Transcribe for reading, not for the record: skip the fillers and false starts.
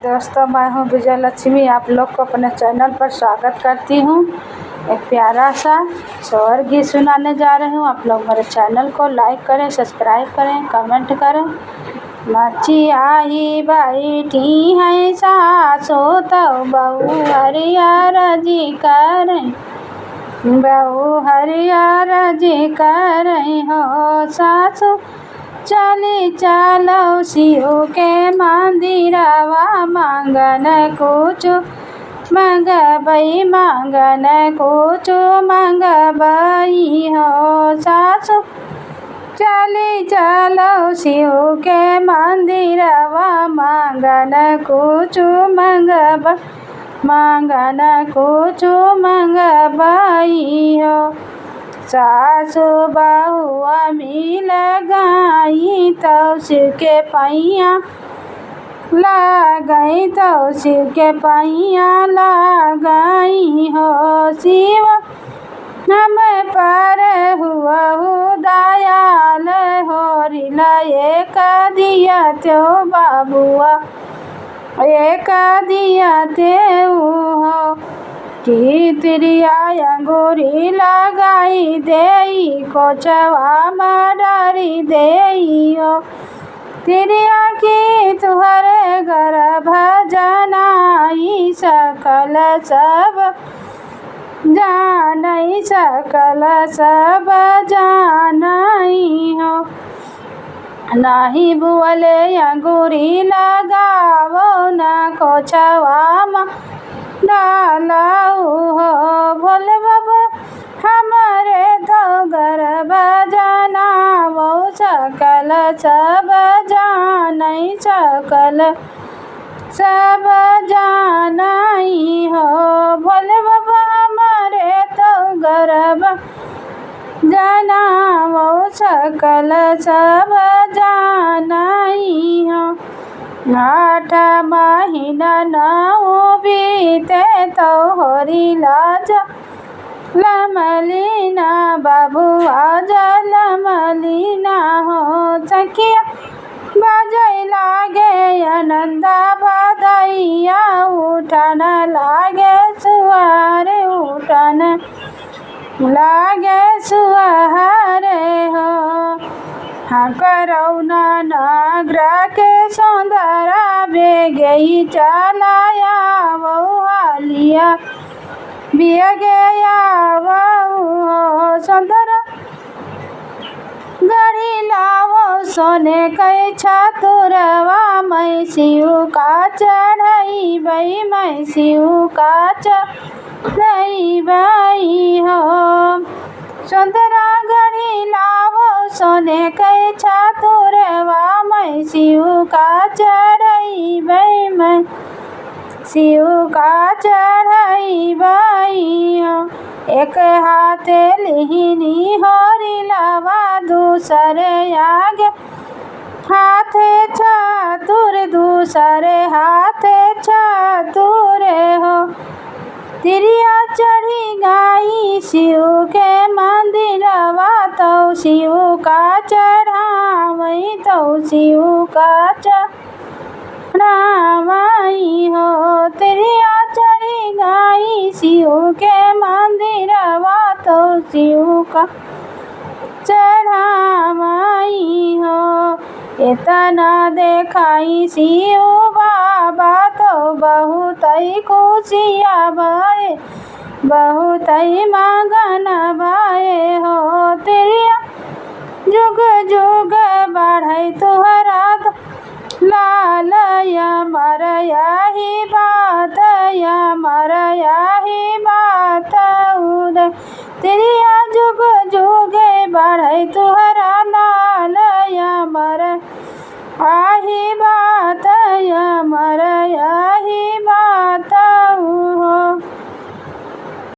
दोस्तों, मैं हूं विजय लक्ष्मी। आप लोग को अपने चैनल पर स्वागत करती हूं। एक प्यारा सा स्वर गीत सुनाने जा रही हूं। आप लोग मेरे चैनल को लाइक करें, सब्सक्राइब करें, कमेंट करें। मची आई बैठी है सासो तो बहू हरियर जी करें, बहू हरियर जी करें हो सासू। चली चलो शिव के मंदिरवा, मांगन कुछ मंगबई, मांगन कुछ मंगबई हो सासू। चली चलो शिव के मंदिरवा, मांगन कुछ मंगब, मांगन कुछ मंगबई हो। सासु बहुआ मिल गई तो शिव के पैया लगई, तो शिव के पैया लगई हो। शिव हम पर हुआ दयाल हो, रिला एक दिया त्यो बाबुआ, एक दिया त्यो हो। की तिरिया अंगूरी लगाई देई, कोचवा मडरी देई हो। तिरिया की तुहरे घर भजनाई, सकल सब जानई, सकल सब जानई हो। नाही बुअले अंगूरी लगावो, न कोचवा डालाऊ हो। भोले बाबा हमारे तो घर बजनावो, सकल सब जानई, सकल सब जानई हो। भोले बाबा हमारे तो घर बजनावो, सकल सब जानई हो। 8 महीना नौ बीते तो होरी लाज लमलीना, बाबू आज लमलीना हो। सखिया बजै लागे आनंदा बधैया, उठन लागे सुहार, उठन लागे सुहार हो। हाँ करौना नागरा के सौंदरा बेगई चलाया वो हालिया, बेगया वो सौंदरा गढ़ी लावो सोने कै छतुरवा। मैं शिव का चढ़ई बई, मैं शिव का चढ़ई बई हो। सौंदरा गढ़ी लावो सोने कै छतुरवा, मैं शिव का चढ़ई बई, मैं शिव का चढ़ई बई हो। एक हाथे लिहिनी होरी लवा, दूसरे आगे हाथे चतुर, दूसरे हाथे चतुर हो। तिरिया चढ़ी गई शिव के मंदिरवा, तो शिव का चढ़ावई, तो शिव का चढ़ावई हो। तिरिया चढ़ी गई शिव के मंदिरवा, तो शिव का चढ़ावई हो। इतना देखाई शिव बाबा, तो बहुत ही खुशिया भये, बहुत ही मगन भये हो। तिरिया जुग जुग बढ़ई तुहरा, लाल अमर यही बात